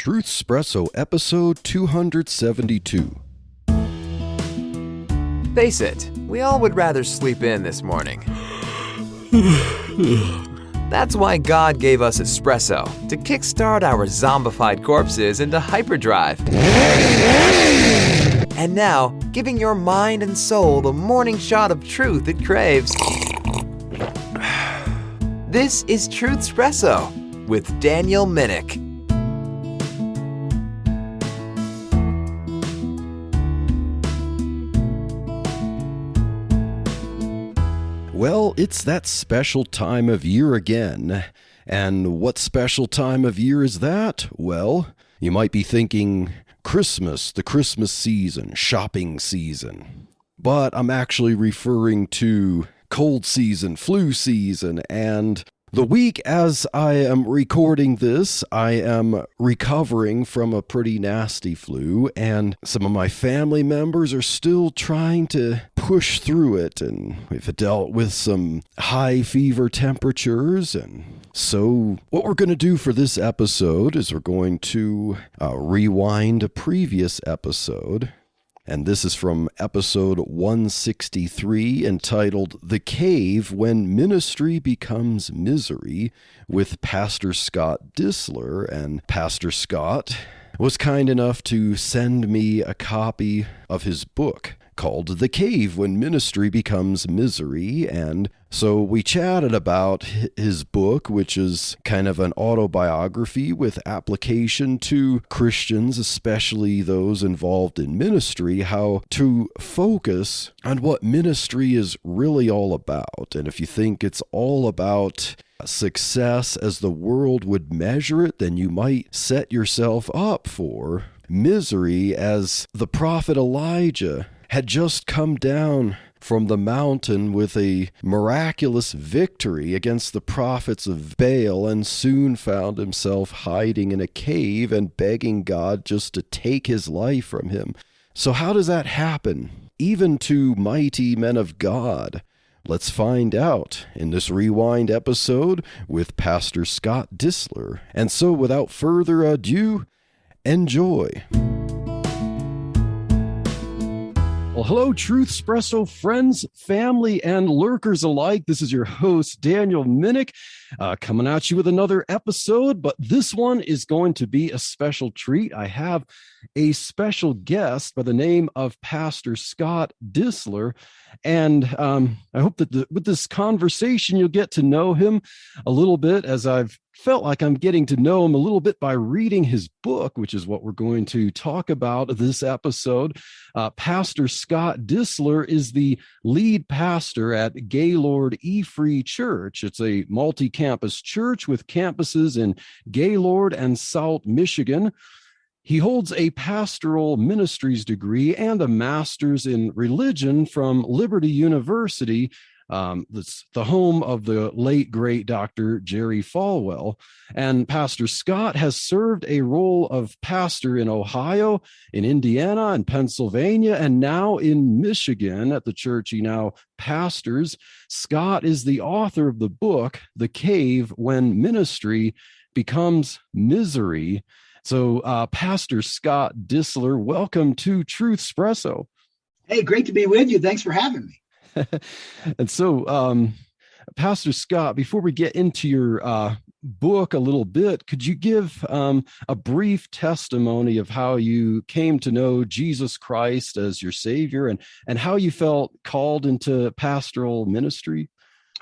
Truth Espresso episode 272. Face it, we all would rather sleep in this morning. That's why God gave us espresso, to kickstart our zombified corpses into hyperdrive. And now, giving your mind and soul the morning shot of truth it craves. This is Truth Espresso with Daniel Minnick. Well, it's that special time of year again. And what special time of year is that? Well, you might be thinking Christmas, the Christmas season, shopping season. But I'm actually referring to cold season, flu season, and the week as I am recording this, I am recovering from a pretty nasty flu, and some of my family members are still trying to push through it, and we've dealt with some high fever temperatures. And so what we're going to do for this episode is we're going to rewind a previous episode. And this is from episode 163, entitled The Cave When Ministry Becomes Misery, with Pastor Scott Distler. And Pastor Scott was kind enough to send me a copy of his book called The Cave When Ministry Becomes Misery. And so we chatted about his book, which is kind of an autobiography with application to Christians, especially those involved in ministry, how to focus on what ministry is really all about. And if you think it's all about success as the world would measure it, then you might set yourself up for misery, as the prophet Elijah had just come down from the mountain with a miraculous victory against the prophets of Baal, and soon found himself hiding in a cave and begging God just to take his life from him. So how does that happen, even to mighty men of God? Let's find out in this Rewind episode with Pastor Scott Distler. And so without further ado, enjoy. Well, hello, Truth Espresso friends, family, and lurkers alike. This is your host, Daniel Minnick, coming at you with another episode, but this one is going to be a special treat. I have a special guest by the name of Pastor Scott Distler, and I hope that with this conversation, you'll get to know him a little bit, as I've felt like I'm getting to know him a little bit by reading his book, which is what we're going to talk about this episode. Pastor Scott Distler is the lead pastor at Gaylord E-Free Church. It's a multi-campus church with campuses in Gaylord and Sault, Michigan. He holds a Pastoral Ministries degree and a master's in religion from Liberty University. That's the home of the late, great Dr. Jerry Falwell. And Pastor Scott has served a role of pastor in Ohio, in Indiana, and Pennsylvania, and now in Michigan at the church he now pastors. Scott is the author of the book, The Cave When Ministry Becomes Misery. So, Pastor Scott Distler, welcome to Truth Espresso. Hey, great to be with you. Thanks for having me. And so, Pastor Scott, before we get into your book a little bit, could you give a brief testimony of how you came to know Jesus Christ as your Savior, and how you felt called into pastoral ministry?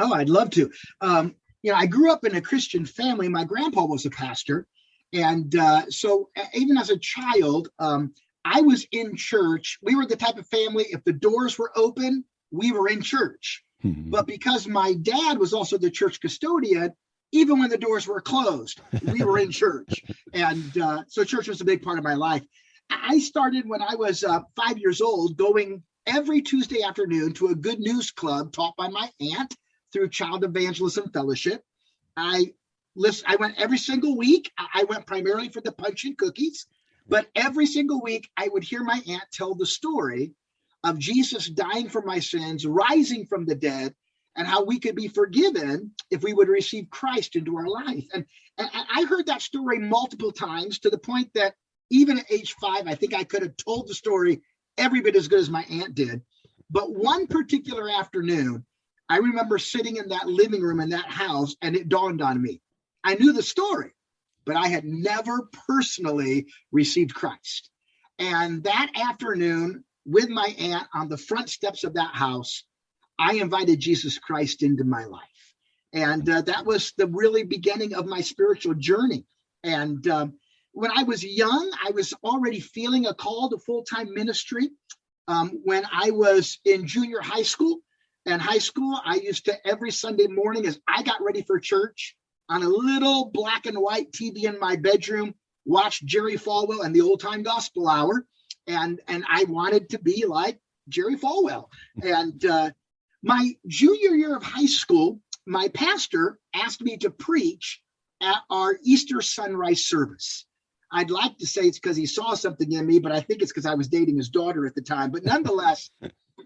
Oh, I'd love to. I grew up in a Christian family. My grandpa was a pastor. And so even as a child, I was in church. We were the type of family, if the doors were open, we were in church. Mm-hmm. But because my dad was also the church custodian, even when the doors were closed, we were in church. And so church was a big part of my life. I started when I was 5 years old, going every Tuesday afternoon to a good news club taught by my aunt through Child Evangelism Fellowship. I went every single week. I went primarily for the punch and cookies, but every single week I would hear my aunt tell the story of Jesus dying for my sins, rising from the dead, and how we could be forgiven if we would receive Christ into our life. And I heard that story multiple times, to the point that even at age 5, I think I could have told the story every bit as good as my aunt did. But one particular afternoon, I remember sitting in that living room in that house, and it dawned on me. I knew the story, but I had never personally received Christ. And that afternoon, with my aunt on the front steps of that house, I invited Jesus Christ into my life. And that was the really beginning of my spiritual journey. And when I was young, I was already feeling a call to full-time ministry. When I was in junior high school, I used to, every Sunday morning as I got ready for church, on a little black and white TV in my bedroom, watch Jerry Falwell and the Old Time Gospel Hour. And I wanted to be like Jerry Falwell. And my junior year of high school, my pastor asked me to preach at our Easter sunrise service. I'd like to say it's because he saw something in me, but I think it's because I was dating his daughter at the time. But nonetheless,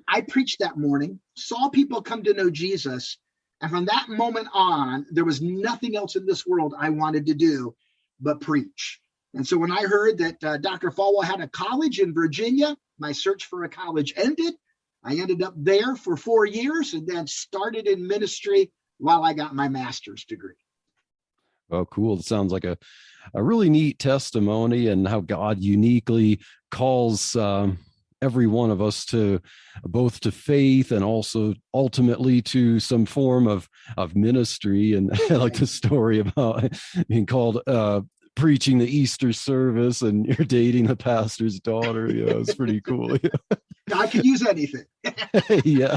I preached that morning, saw people come to know Jesus. And from that moment on, there was nothing else in this world I wanted to do but preach. And so when I heard that Dr. Falwell had a college in Virginia, my search for a college ended. I ended up there for 4 years and then started in ministry while I got my master's degree. Oh, cool. It sounds like a really neat testimony, and how God uniquely calls every one of us to both to faith and also ultimately to some form of ministry. And I like the story about being called preaching the Easter service and you're dating the pastor's daughter. Yeah, it's pretty cool. I could use anything. Yeah.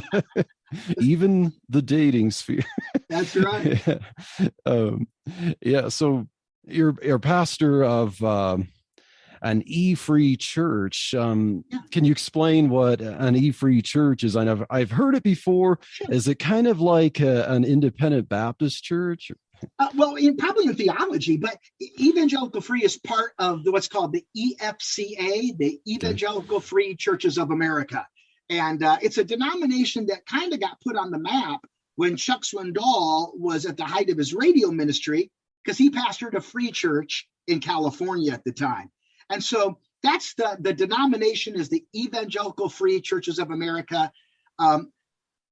Even the dating sphere. That's right. Yeah. So you're pastor of an E-Free Church. Can you explain what an E-Free Church is? I've heard it before. Sure. Is it kind of like an independent Baptist church? Well, probably in theology, but Evangelical Free is part of what's called the EFCA, the Evangelical Free Churches of America. And it's a denomination that kind of got put on the map when Chuck Swindoll was at the height of his radio ministry, because he pastored a free church in California at the time. And so that's the denomination is the Evangelical Free Churches of America.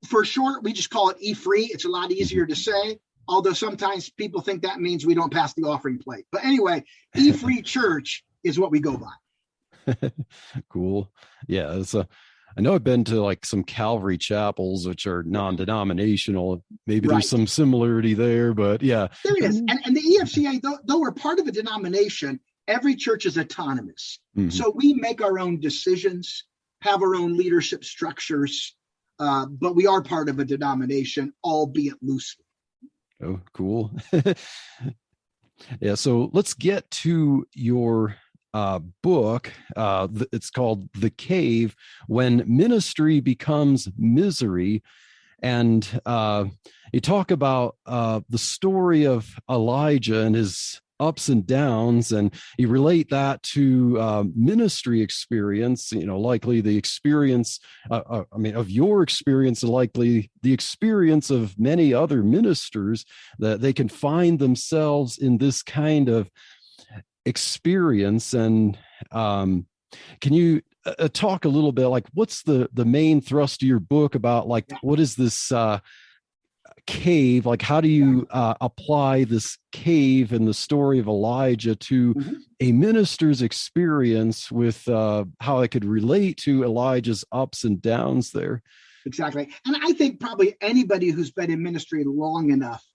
For short, we just call it E-Free. It's a lot easier to say, although sometimes people think that means we don't pass the offering plate. But anyway, E-Free Church is what we go by. Cool. Yeah, I know I've been to like some Calvary chapels, which are non-denominational. Maybe there's some similarity there, but yeah. There is. And the EFCA, though we're part of a denomination, every church is autonomous. Mm-hmm. So we make our own decisions, have our own leadership structures, but we are part of a denomination, albeit loosely. Oh, cool. Yeah, so let's get to your book. It's called The Cave, When Ministry Becomes Misery. And you talk about the story of Elijah and his ups and downs, and you relate that to ministry experience, likely the experience, of your experience, and likely the experience of many other ministers, that they can find themselves in this kind of experience. And can you talk a little bit, like, what's the main thrust of your book about, like, what is this cave, like, how do you apply this cave and the story of Elijah to a minister's experience with how it could relate to Elijah's ups and downs there? Exactly. And I think probably anybody who's been in ministry long enough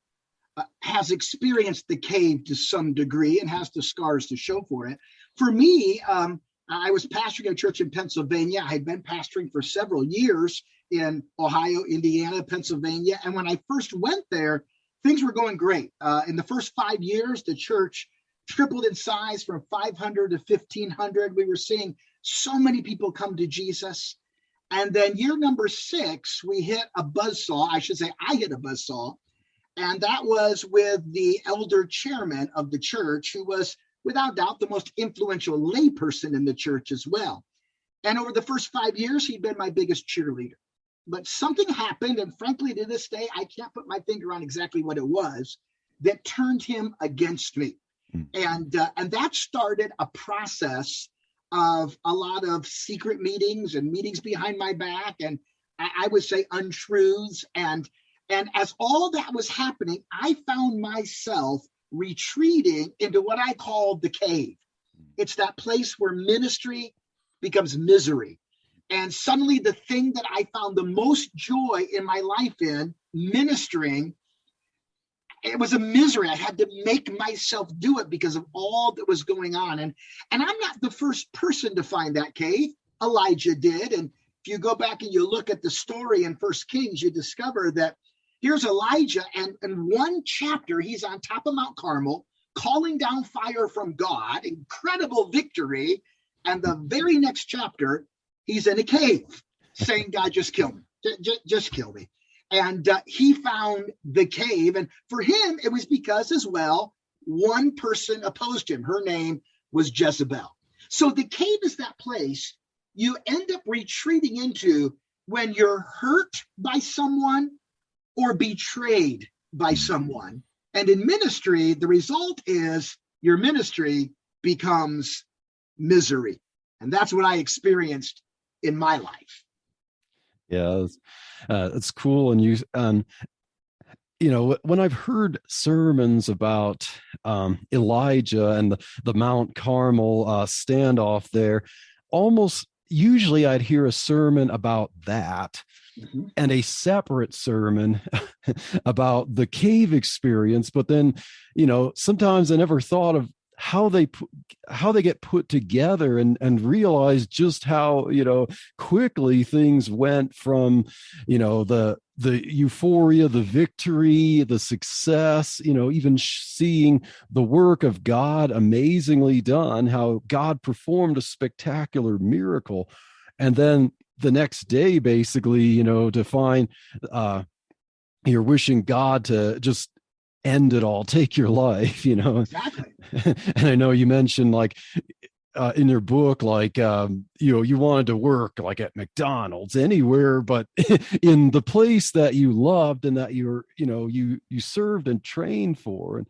has experienced the cave to some degree and has the scars to show for it. For me, I was pastoring a church in Pennsylvania. I had been pastoring for several years in Ohio, Indiana, Pennsylvania. And when I first went there, things were going great. In the first 5 years, the church tripled in size from 500 to 1,500. We were seeing so many people come to Jesus. And then year number 6, we hit a buzzsaw. I should say I hit a buzzsaw. And that was with the elder chairman of the church, who was without doubt the most influential layperson in the church as well. And over the first 5 years, he'd been my biggest cheerleader. but something happened, and frankly, to this day, I can't put my finger on exactly what it was that turned him against me. And that started a process of a lot of secret meetings and meetings behind my back, and I would say untruths. And as all that was happening, I found myself retreating into what I call the cave. It's that place where ministry becomes misery. And suddenly the thing that I found the most joy in my life in, ministering, it was a misery. I had to make myself do it because of all that was going on. And I'm not the first person to find that cave. Elijah did. And if you go back and you look at the story in 1 Kings, you discover that here's Elijah. And in one chapter, he's on top of Mount Carmel, calling down fire from God, incredible victory. And the very next chapter, he's in a cave saying, God, just kill me. Just kill me. And he found the cave. And for him, it was because as well, one person opposed him. Her name was Jezebel. So the cave is that place you end up retreating into when you're hurt by someone or betrayed by someone. And in ministry, the result is your ministry becomes misery. And that's what I experienced in my life. Yeah, it's cool. And you know, when I've heard sermons about Elijah and the Mount Carmel standoff there, almost usually I'd hear a sermon about that and a separate sermon about the cave experience. But then, you know, sometimes I never thought of how they get put together and realize just how, you know, quickly things went from, you know, the euphoria, the victory, the success, you know, even seeing the work of God amazingly done, how God performed a spectacular miracle. And then the next day, basically, you know, to find you're wishing God to just end it all, take your life, you know. Exactly. And I know you mentioned like in your book, like, you know, you wanted to work like at McDonald's, anywhere, but in the place that you loved and that you served and trained for.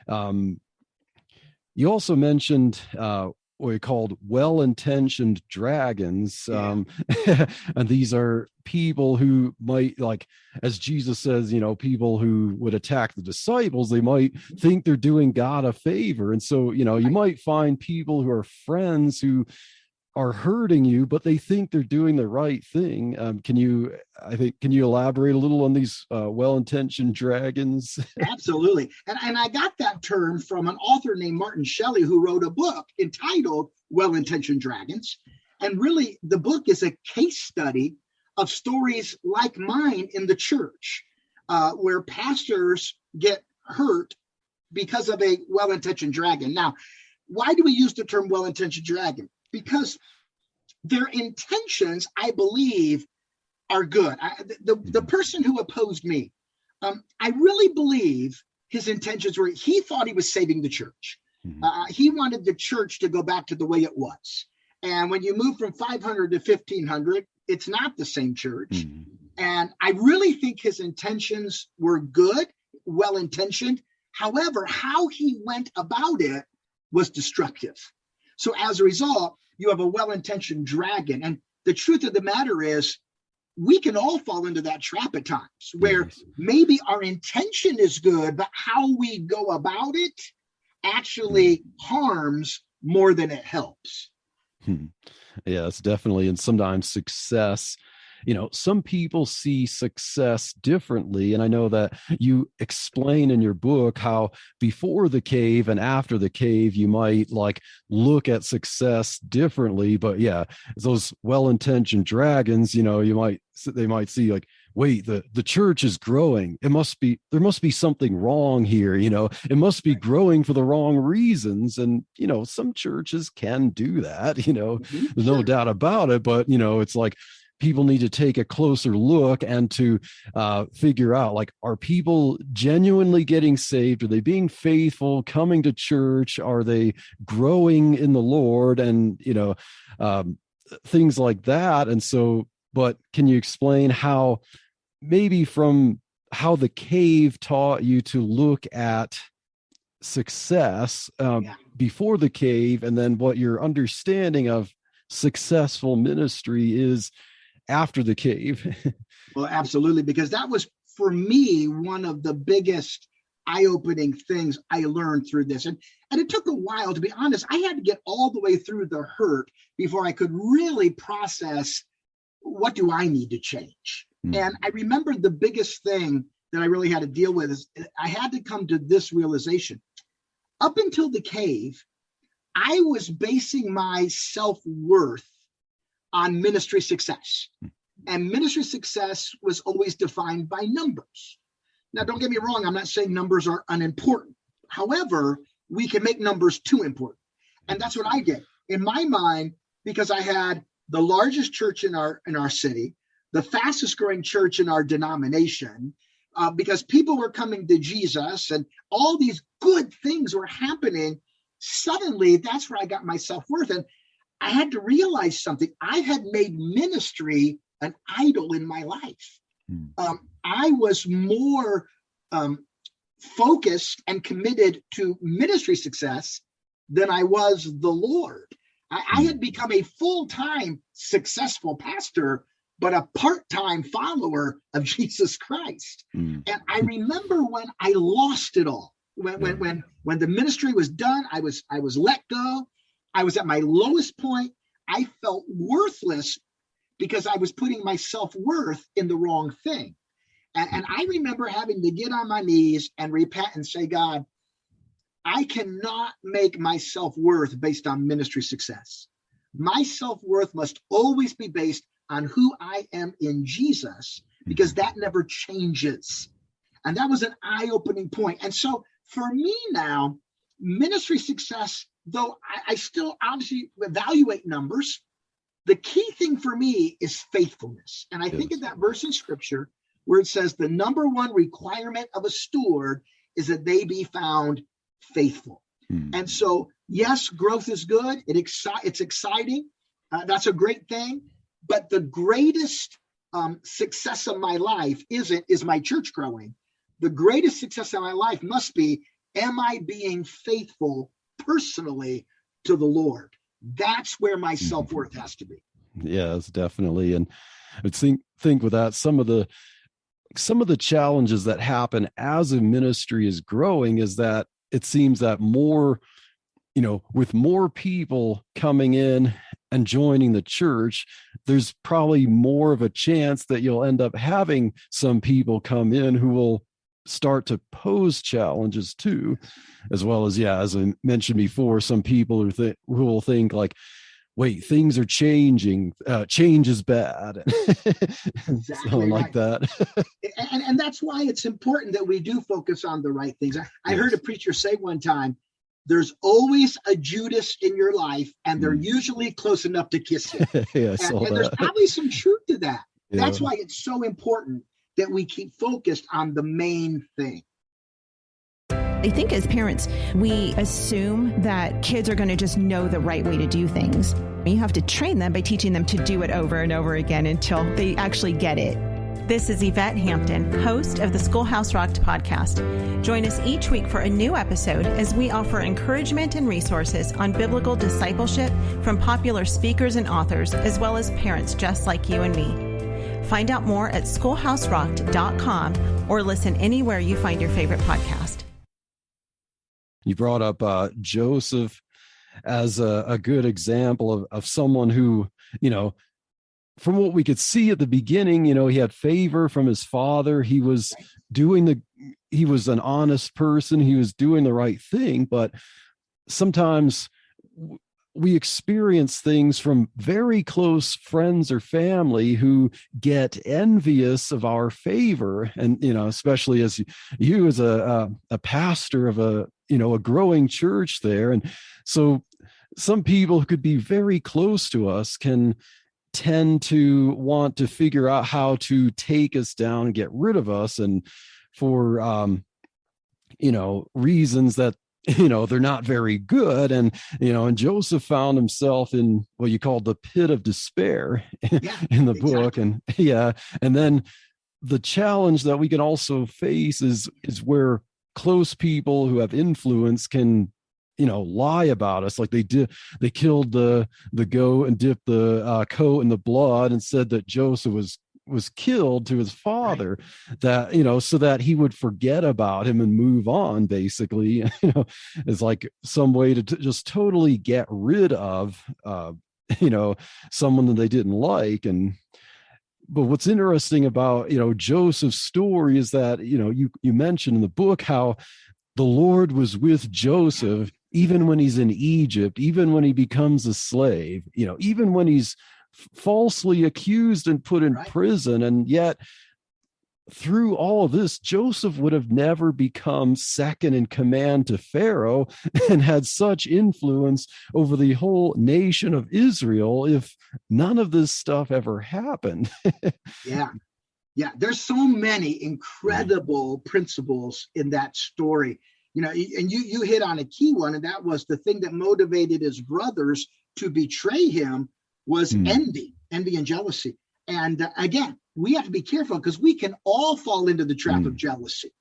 And you also mentioned what we called well-intentioned dragons. And these are people who might, like, as Jesus says, you know, people who would attack the disciples, they might think they're doing God a favor. And so, you know, you might find people who are friends who are hurting you, but they think they're doing the right thing. Can you elaborate a little on these well-intentioned dragons? Absolutely. And I got that term from an author named Martin Shelley, who wrote a book entitled Well-Intentioned Dragons. And really, the book is a case study of stories like mine in the church, where pastors get hurt because of a well-intentioned dragon. Now, why do we use the term well-intentioned dragon? Because their intentions, I believe, are good. The person who opposed me, I really believe his intentions were, he thought he was saving the church. He wanted the church to go back to the way it was. And when you move from 500 to 1500, it's not the same church. And I really think his intentions were good, well-intentioned. However, how he went about it was destructive. So as a result, you have a well-intentioned dragon. And the truth of the matter is, we can all fall into that trap at times where maybe our intention is good, but how we go about it actually harms more than it helps. Yes, definitely. And sometimes success, you know, some people see success differently. And I know that you explain in your book how before the cave and after the cave, you might like look at success differently. But yeah, those well-intentioned dragons, you know, they might see like, wait, the church is growing. There must be something wrong here. You know, it must be growing for the wrong reasons. And, you know, some churches can do that, you know, there's no doubt about it. But, you know, it's like, people need to take a closer look and to figure out, like, are people genuinely getting saved? Are they being faithful, coming to church? Are they growing in the Lord? And, you know, things like that. And so but can you explain how maybe from how the cave taught you to look at success before the cave, and then what your understanding of successful ministry is after the cave? Well, absolutely, because that was, for me, one of the biggest eye-opening things I learned through this. And it took a while, to be honest. I had to get all the way through the hurt before I could really process, what do I need to change? And I remember the biggest thing that I really had to deal with is I had to come to this realization. Up until the cave, I was basing my self-worth on ministry success. And ministry success was always defined by numbers. Now, don't get me wrong, I'm not saying numbers are unimportant. However, we can make numbers too important. And that's what I did. In my mind, because I had the largest church in our city, the fastest growing church in our denomination, because people were coming to Jesus and all these good things were happening, suddenly that's where I got my self-worth. And I had to realize something. I had made ministry an idol in my life. I was more focused and committed to ministry success than I was the Lord. I had become a full-time successful pastor, but a part-time follower of Jesus Christ. And I remember when I lost it all, when the ministry was done, I was let go. I was at my lowest point. I felt worthless because I was putting my self-worth in the wrong thing. And I remember having to get on my knees and repent and say, God, I cannot make my self-worth based on ministry success. My self-worth must always be based on who I am in Jesus, because that never changes. And that was an eye-opening point. And so for me now, ministry success, though I still obviously evaluate numbers, the key thing for me is faithfulness. And I think of that verse in scripture where it says the number one requirement of a steward is that they be found faithful. And so, yes, growth is good. It's exciting. That's a great thing. But the greatest success of my life is my church growing. The greatest success of my life must be, am I being faithful personally to the Lord? That's where my self-worth has to be. Yes, definitely. And I think with that, some of the challenges that happen as a ministry is growing is that it seems that more, with more people coming in and joining the church, there's probably more of a chance that you'll end up having some people come in who will start to pose challenges too, as well as, as I mentioned before, some people who will think like, wait, things are changing. Change is bad. Exactly Something like that. and that's why it's important that we do focus on the right things. I heard a preacher say one time, there's always a Judas in your life, and they're usually close enough to kiss you. And there's probably some truth to that. Yeah. That's why it's so important that we keep focused on the main thing. I think as parents, we assume that kids are going to just know the right way to do things. You have to train them by teaching them to do it over and over again until they actually get it. This is Yvette Hampton, host of the Schoolhouse Rocked podcast. Join us each week for a new episode as we offer encouragement and resources on biblical discipleship from popular speakers and authors, as well as parents just like you and me. Find out more at schoolhouserocked.com or listen anywhere you find your favorite podcast. You brought up Joseph as a good example of someone who, from what we could see at the beginning, he had favor from his father. He was an honest person. He was doing the right thing. But sometimes we experience things from very close friends or family who get envious of our favor. And, especially as you as a pastor of a growing church there. And so some people who could be very close to us can tend to want to figure out how to take us down and get rid of us. And for, reasons that they're not very good. And, and Joseph found himself in what you call the pit of despair Yeah, in the book. exactly. And yeah. And then the challenge that we can also face is where close people who have influence can, lie about us. Like they killed the goat and dipped the coat in the blood and said that Joseph was killed to his father, right, that, so that he would forget about him and move on, basically, is like some way to just totally get rid of, someone that they didn't like. But what's interesting about, Joseph's story is that, you mentioned in the book how the Lord was with Joseph, even when he's in Egypt, even when he becomes a slave, even when he's falsely accused and put in prison. And yet through all of this, Joseph would have never become second in command to Pharaoh and had such influence over the whole nation of Israel if none of this stuff ever happened. Yeah. There's so many incredible principles in that story, and you hit on a key one, and that was the thing that motivated his brothers to betray him was envy and jealousy. And again, we have to be careful because we can all fall into the trap of jealousy.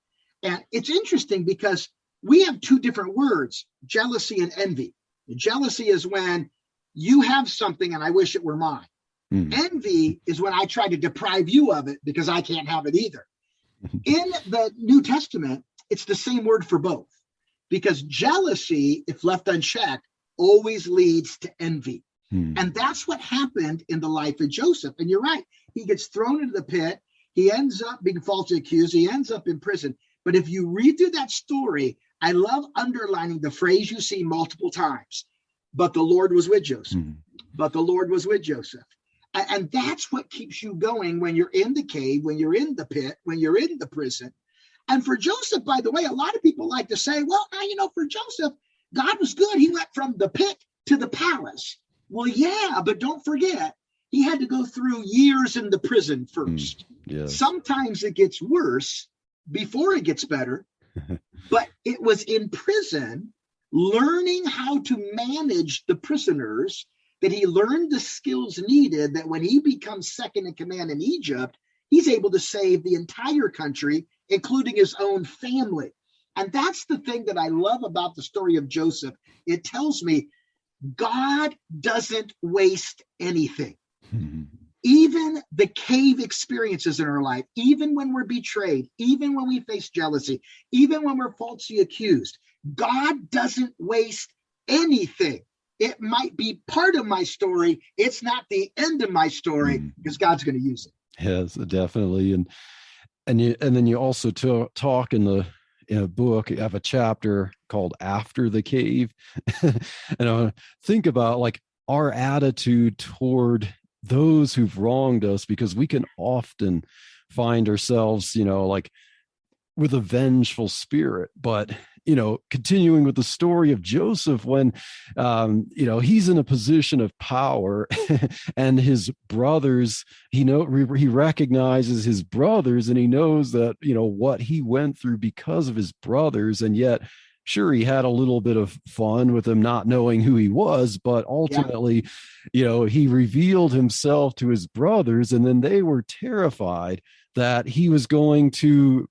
And it's interesting because we have two different words, jealousy and envy. Jealousy is when you have something and I wish it were mine. Envy is when I try to deprive you of it because I can't have it either. In the New Testament, it's the same word for both, because jealousy, if left unchecked, always leads to envy. And that's what happened in the life of Joseph. And you're right. He gets thrown into the pit. He ends up being falsely accused. He ends up in prison. But if you read through that story, I love underlining the phrase you see multiple times. But the Lord was with Joseph. But the Lord was with Joseph. And that's what keeps you going when you're in the cave, when you're in the pit, when you're in the prison. And for Joseph, by the way, a lot of people like to say, well, for Joseph, God was good. He went from the pit to the palace. Well, yeah, but don't forget, he had to go through years in the prison first. Yes. Sometimes it gets worse before it gets better. But it was in prison, learning how to manage the prisoners, that he learned the skills needed, that when he becomes second in command in Egypt, he's able to save the entire country, including his own family. And that's the thing that I love about the story of Joseph. It tells me God doesn't waste anything. Even the cave experiences in our life, even when we're betrayed, even when we face jealousy, even when we're falsely accused, God doesn't waste anything. It might be part of my story. It's not the end of my story because God's going to use it. Yes, definitely. And then you also talk in a book, you have a chapter called After the Cave. And think about like our attitude toward those who've wronged us, because we can often find ourselves, like with a vengeful spirit. But continuing with the story of Joseph, when he's in a position of power and his brothers, he recognizes his brothers, and he knows that what he went through because of his brothers. And yet, sure, he had a little bit of fun with them not knowing who he was, but ultimately, he revealed himself to his brothers, and then they were terrified that he was going to,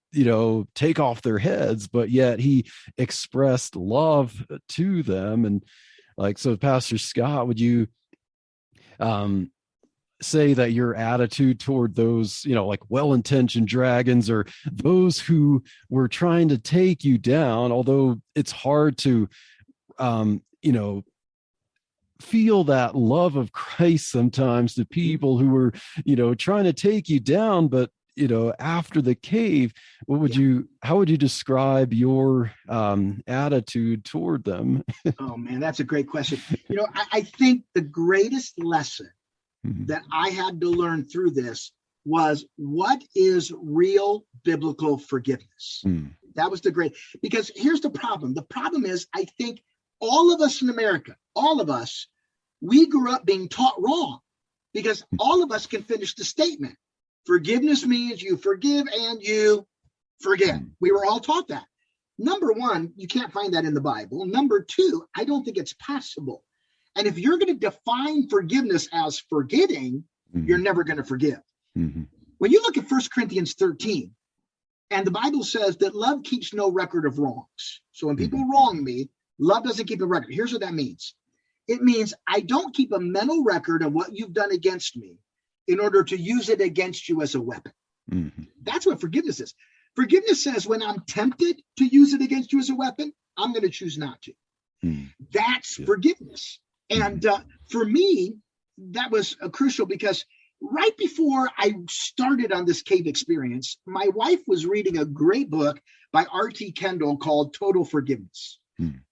take off their heads, but yet he expressed love to them. And so Pastor Scott, would you say that your attitude toward those, well-intentioned dragons, or those who were trying to take you down, although it's hard to, feel that love of Christ sometimes to people who were, trying to take you down, but after the cave, how would you describe your attitude toward them? Oh man, that's a great question. I think the greatest lesson that I had to learn through this was, what is real biblical forgiveness? That was because here's the problem. The problem is, I think all of us in America, we grew up being taught wrong, because all of us can finish the statement. Forgiveness means you forgive and you forget. We were all taught that. Number one, you can't find that in the Bible. Number two, I don't think it's possible. And if you're going to define forgiveness as forgetting, you're never going to forgive. When you look at 1 Corinthians 13, and the Bible says that love keeps no record of wrongs. So when people wrong me, love doesn't keep a record. Here's what that means. It means I don't keep a mental record of what you've done against me in order to use it against you as a weapon. That's what forgiveness is. Forgiveness says when I'm tempted to use it against you as a weapon, I'm going to choose not to. That's forgiveness. And for me, that was crucial because right before I started on this cave experience, my wife was reading a great book by R.T. Kendall called Total Forgiveness.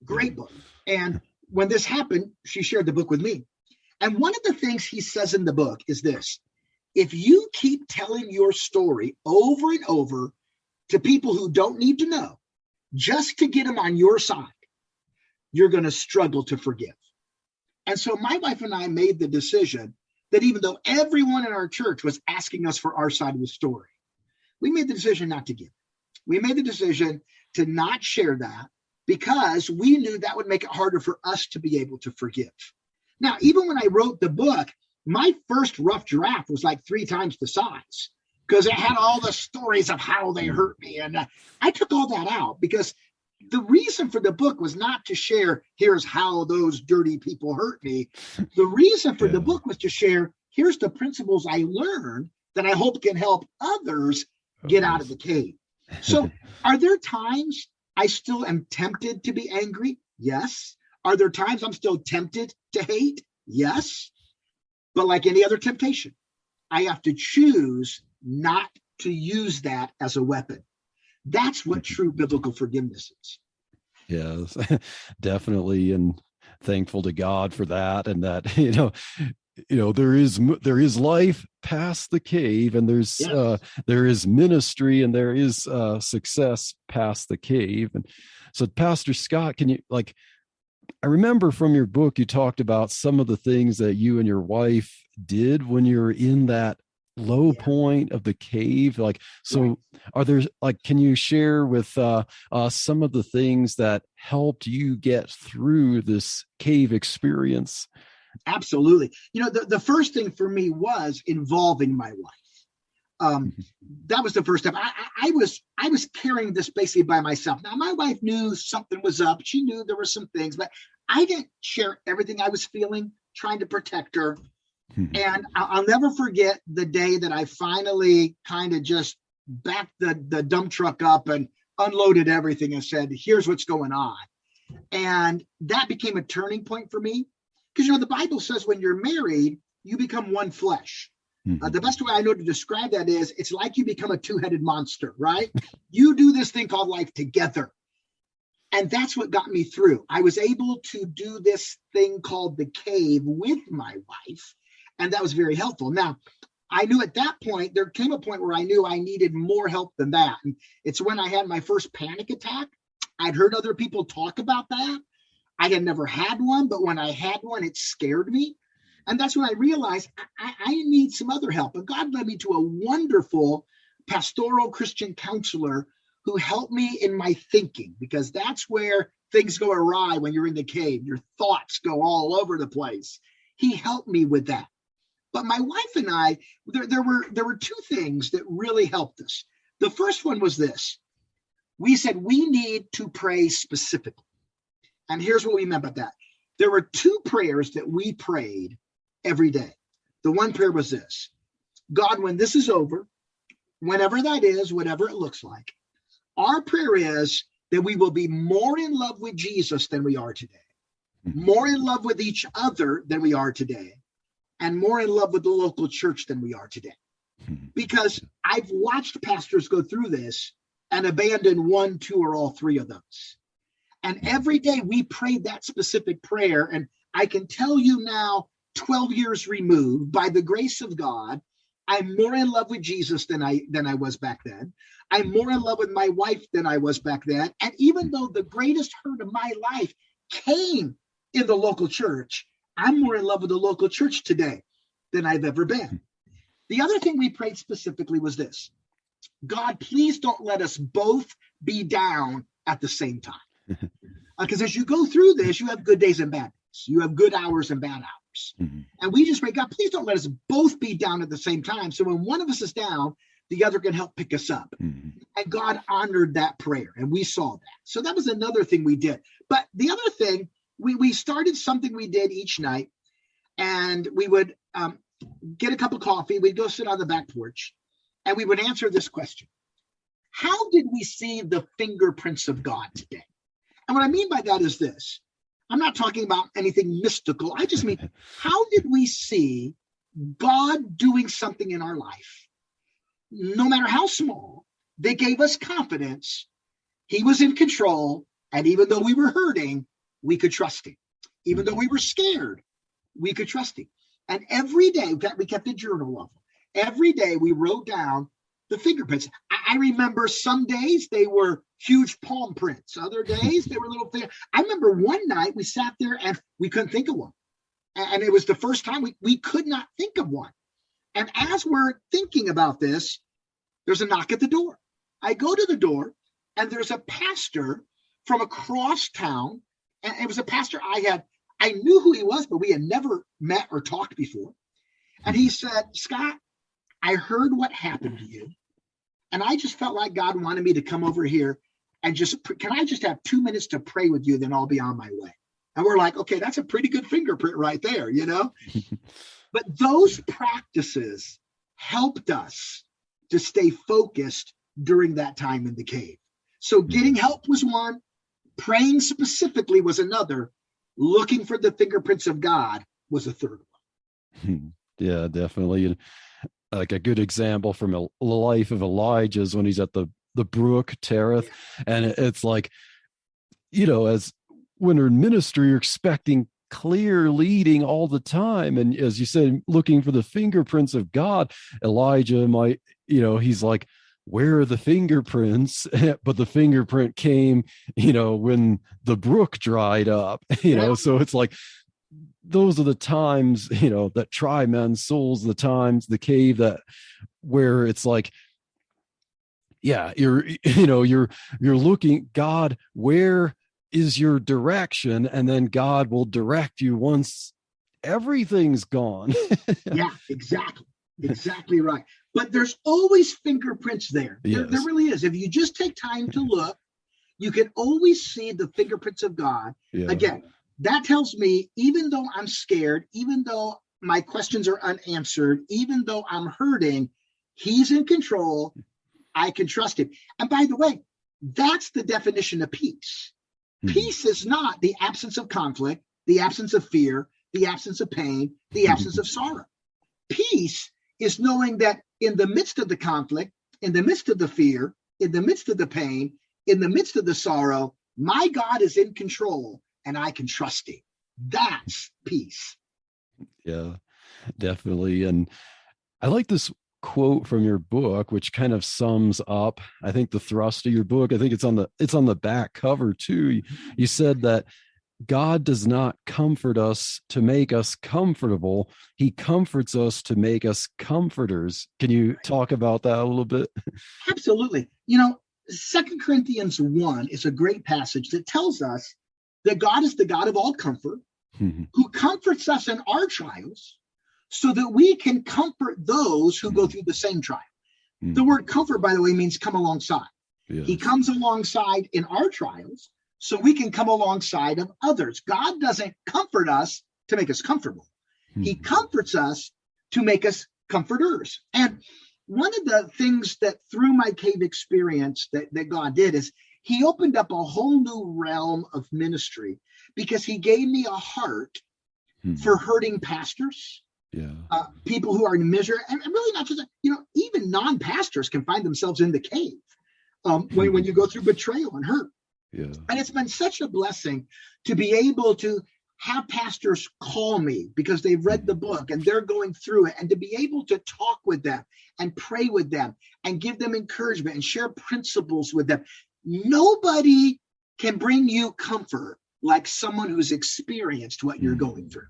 Great book. And when this happened, she shared the book with me. And one of the things he says in the book is this: if you keep telling your story over and over to people who don't need to know, just to get them on your side, you're going to struggle to forgive. And so my wife and I made the decision that even though everyone in our church was asking us for our side of the story, we made the decision not to give. We made the decision to not share that because we knew that would make it harder for us to be able to forgive. Now, even when I wrote the book, my first rough draft was like 3 times the size because it had all the stories of how they hurt me. And I took all that out because the reason for the book was not to share, here's how those dirty people hurt me. The reason for the book was to share, here's the principles I learned that I hope can help others get out of the cave. So are there times I still am tempted to be angry? Yes. Are there times I'm still tempted to hate? Yes. But like any other temptation, I have to choose not to use that as a weapon. That's what true biblical forgiveness is. Yes, definitely. And thankful to God for that. And that, there is life past the cave, and there is ministry, and there is success past the cave. And so, Pastor Scott, can you, I remember from your book, you talked about some of the things that you and your wife did when you're in that low point of the cave. Are there, can you share with us some of the things that helped you get through this cave experience? Absolutely. The first thing for me was involving my wife. That was the first step. I was carrying this basically by myself. Now, my wife knew something was up. She knew there were some things, but I didn't share everything I was feeling, trying to protect her. And I'll never forget the day that I finally kind of just backed the dump truck up and unloaded everything and said, here's what's going on. And that became a turning point for me. Because, the Bible says when you're married, you become one flesh. The best way I know to describe that is it's like you become a 2-headed monster, right? You do this thing called life together. And that's what got me through. I was able to do this thing called the cave with my wife. And that was very helpful. Now, I knew at that point, there came a point where I knew I needed more help than that. And it's when I had my first panic attack. I'd heard other people talk about that. I had never had one, but when I had one, it scared me. And that's when I realized I need some other help. And God led me to a wonderful pastoral Christian counselor who helped me in my thinking, because that's where things go awry when you're in the cave. Your thoughts go all over the place. He helped me with that. But my wife and I, there were 2 things that really helped us. The first one was this. We said we need to pray specifically. And here's what we meant by that. There were 2 prayers that we prayed every day. The one prayer was this: God, when this is over, whenever that is, whatever it looks like, our prayer is that we will be more in love with Jesus than we are today, more in love with each other than we are today, and more in love with the local church than we are today. Because I've watched pastors go through this and abandon 1, 2, or all 3 of those. And every day we prayed that specific prayer. And I can tell you now, 12 years removed, by the grace of God, I'm more in love with Jesus than I was back then. I'm more in love with my wife than I was back then. And even though the greatest hurt of my life came in the local church, I'm more in love with the local church today than I've ever been. The other thing we prayed specifically was this: God, please don't let us both be down at the same time. Because as you go through this, you have good days and bad days. You have good hours and bad hours. And we just pray, God, please don't let us both be down at the same time. So when one of us is down, the other can help pick us up. And God honored that prayer, and we saw that. So that was another thing we did. But the other thing, we started something we did each night, and we would get a cup of coffee. We'd go sit on the back porch, and we would answer this question. How did we see the fingerprints of God today? And what I mean by that is this. I'm not talking about anything mystical. I just mean, how did we see God doing something in our life? No matter how small, they gave us confidence. He was in control. And even though we were hurting, we could trust him. Even though we were scared, we could trust him. And every day, we kept a journal of them. Every day we wrote down the fingerprints. I remember some days they were huge palm prints. Other days they were little things. I remember one night we sat there and we couldn't think of one. And it was the first time we could not think of one. And as we're thinking about this, there's a knock at the door. I go to the door, and there's a pastor from across town. And it was a pastor I knew who he was, but we had never met or talked before. And he said, Scott, I heard what happened to you. And I just felt like God wanted me to come over here and can I just have 2 minutes to pray with you? Then I'll be on my way. And we're like, okay, that's a pretty good fingerprint right there, you know? But those practices helped us to stay focused during that time in the cave. So getting help was one, praying specifically was another, looking for the fingerprints of God was a third one. Yeah, definitely. Like a good example from the life of Elijah is when he's at the brook Cherith, and it's like, you know, as when you're in ministry, you're expecting clear leading all the time, and as you said, looking for the fingerprints of God. Elijah might, you know, he's like, where are the fingerprints? But the fingerprint came, you know, when the brook dried up, you know. So it's like, those are the times, you know, that try men's souls, the times, the cave, that where it's like, yeah, you're looking, God, where is your direction? And then God will direct you once everything's gone. Yeah, exactly right. But there's always fingerprints there. There really is. If you just take time to look, you can always see the fingerprints of God. Yeah. Again, that tells me, even though I'm scared, even though my questions are unanswered, even though I'm hurting, he's in control. I can trust him. And by the way, that's the definition of peace. Peace is not the absence of conflict, the absence of fear, the absence of pain, the absence of sorrow. Peace is knowing that in the midst of the conflict, in the midst of the fear, in the midst of the pain, in the midst of the sorrow, my God is in control. And I can trust him. That's peace. Yeah, definitely. And I like this quote from your book, which kind of sums up, I think, the thrust of your book. I think it's on the back cover too. You said that God does not comfort us to make us comfortable. He comforts us to make us comforters. Can you talk about that a little bit? Absolutely. You know, 2 Corinthians 1 is a great passage that tells us that God is the God of all comfort, who comforts us in our trials so that we can comfort those who go through the same trial. The word comfort, by the way, means come alongside. Yes. He comes alongside in our trials so we can come alongside of others. God doesn't comfort us to make us comfortable. He comforts us to make us comforters. And one of the things that through my cave experience that God did is he opened up a whole new realm of ministry because he gave me a heart for hurting pastors, people who are in misery, and really not just, you know, even non-pastors can find themselves in the cave when you go through betrayal and hurt. Yeah. And it's been such a blessing to be able to have pastors call me because they've read the book and they're going through it, and to be able to talk with them and pray with them and give them encouragement and share principles with them. Nobody can bring you comfort like someone who's experienced what you're going through.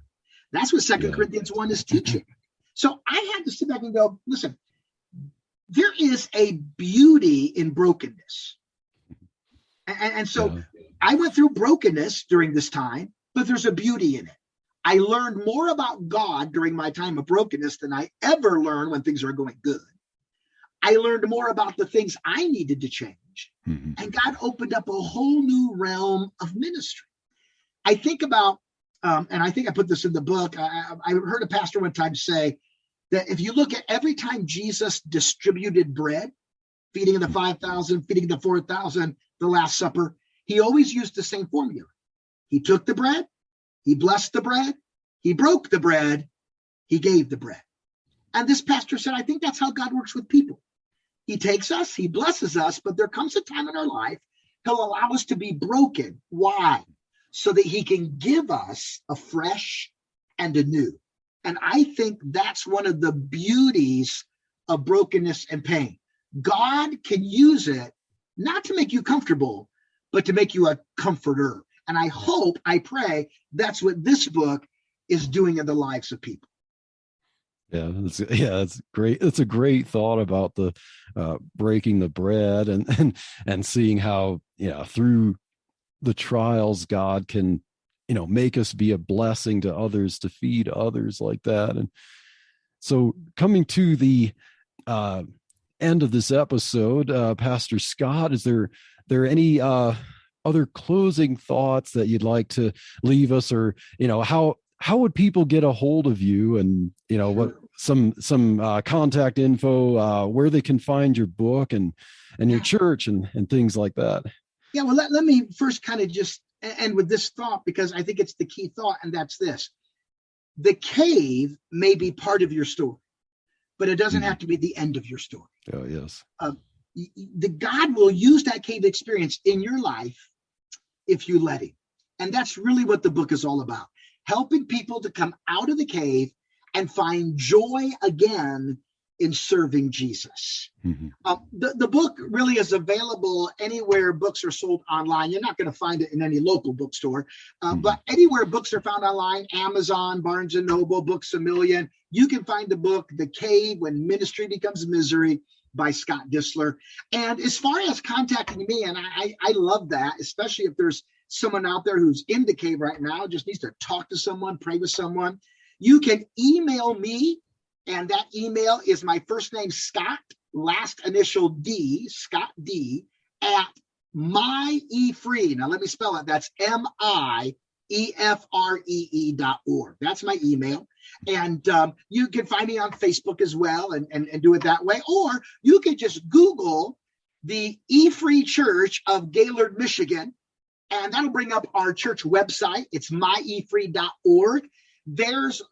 That's what 2 Corinthians 1 is teaching. So I had to sit back and go, listen, there is a beauty in brokenness. And so I went through brokenness during this time, but there's a beauty in it. I learned more about God during my time of brokenness than I ever learned when things are going good. I learned more about the things I needed to change. Mm-hmm. And God opened up a whole new realm of ministry. I think about, and I think I put this in the book, I heard a pastor one time say that if you look at every time Jesus distributed bread, feeding the 5,000, feeding the 4,000, the Last Supper, he always used the same formula. He took the bread, he blessed the bread, he broke the bread, he gave the bread. And this pastor said, I think that's how God works with people. He takes us, he blesses us, but there comes a time in our life he'll allow us to be broken. Why? So that he can give us a fresh and a new. And I think that's one of the beauties of brokenness and pain. God can use it not to make you comfortable, but to make you a comforter. And I hope, I pray, that's what this book is doing in the lives of people. That's great. It's a great thought about the breaking the bread and seeing how, through the trials, God can, make us be a blessing to others, to feed others like that. And so coming to the end of this episode, Pastor Scott, is there any other closing thoughts that you'd like to leave us, or, how would people get a hold of you, and, what some contact info, where they can find your book and your church and things like that? Yeah, well, let me first kind of just end with this thought, because I think it's the key thought, and that's this. The cave may be part of your story, but it doesn't have to be the end of your story. Oh, yes. The God will use that cave experience in your life if you let him. And that's really what the book is all about. Helping people to come out of the cave and find joy again in serving Jesus. Mm-hmm. The book really is available anywhere books are sold online. You're not going to find it in any local bookstore, but anywhere books are found online, Amazon, Barnes & Noble, Books A Million, you can find the book, The Cave When Ministry Becomes Misery by Scott Distler. And as far as contacting me, and I love that, especially if there's someone out there who's in the cave right now, just needs to talk to someone, pray with someone, you can email me. And that email is my first name, Scott, last initial D, Scott D, at myefree. Now let me spell it. That's MIEFREE.org. That's my email. And you can find me on Facebook as well and do it that way. Or you can just Google the E-Free Church of Gaylord, Michigan, and that'll bring up our church website. It's myefree.org. There's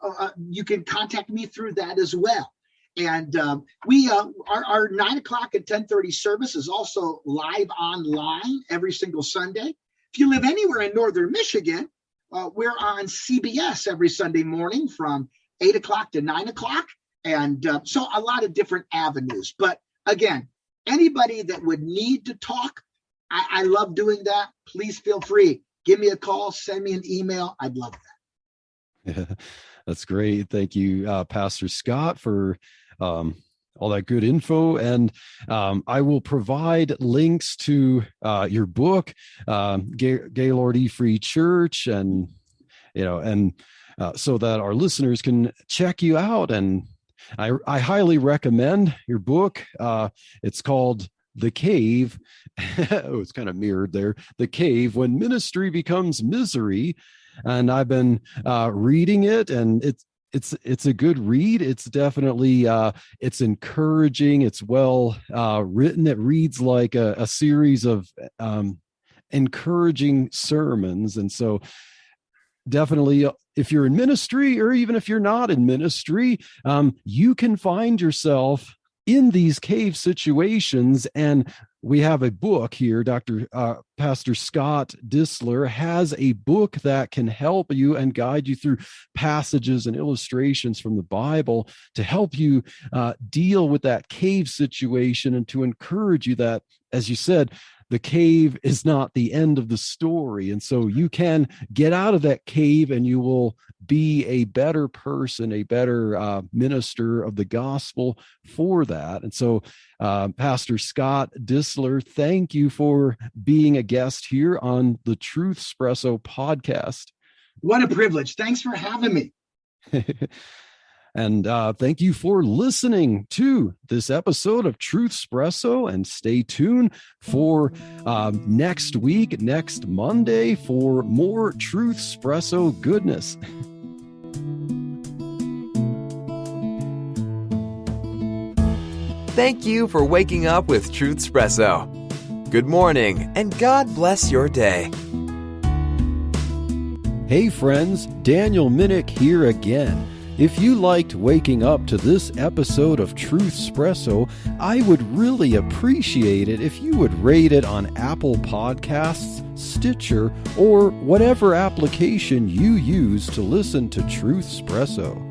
you can contact me through that as well. And we our 9 o'clock and 10:30 service is also live online every single Sunday. If you live anywhere in northern Michigan, we're on CBS every Sunday morning from 8 o'clock to 9 o'clock. And so a lot of different avenues. But again, anybody that would need to talk, I love doing that. Please feel free. Give me a call, send me an email. I'd love that. Yeah, that's great. Thank you, Pastor Scott, for all that good info. And I will provide links to your book, Gaylord E-Free Church, and so that our listeners can check you out. And I highly recommend your book. It's called The Cave. Oh, it's kind of mirrored there. The Cave When Ministry Becomes Misery. And I've been reading it, and it's a good read. It's definitely it's encouraging. It's well written. It reads like a series of encouraging sermons. And so definitely, if you're in ministry, or even if you're not in ministry, you can find yourself in these cave situations. And we have a book here. Pastor Scott Distler has a book that can help you and guide you through passages and illustrations from the Bible to help you deal with that cave situation, and to encourage you that, as you said, the cave is not the end of the story. And so you can get out of that cave and you will be a better person, a better minister of the gospel for that. And so Pastor Scott Distler, thank you for being a guest here on the Truth Espresso podcast. What a privilege. Thanks for having me. And thank you for listening to this episode of Truth Espresso, and stay tuned for next week, next Monday, for more Truth Espresso goodness. Thank you for waking up with Truth Espresso. Good morning, and God bless your day. Hey friends, Daniel Minnick here again. If you liked waking up to this episode of Truth Espresso, I would really appreciate it if you would rate it on Apple Podcasts, Stitcher, or whatever application you use to listen to Truth Espresso.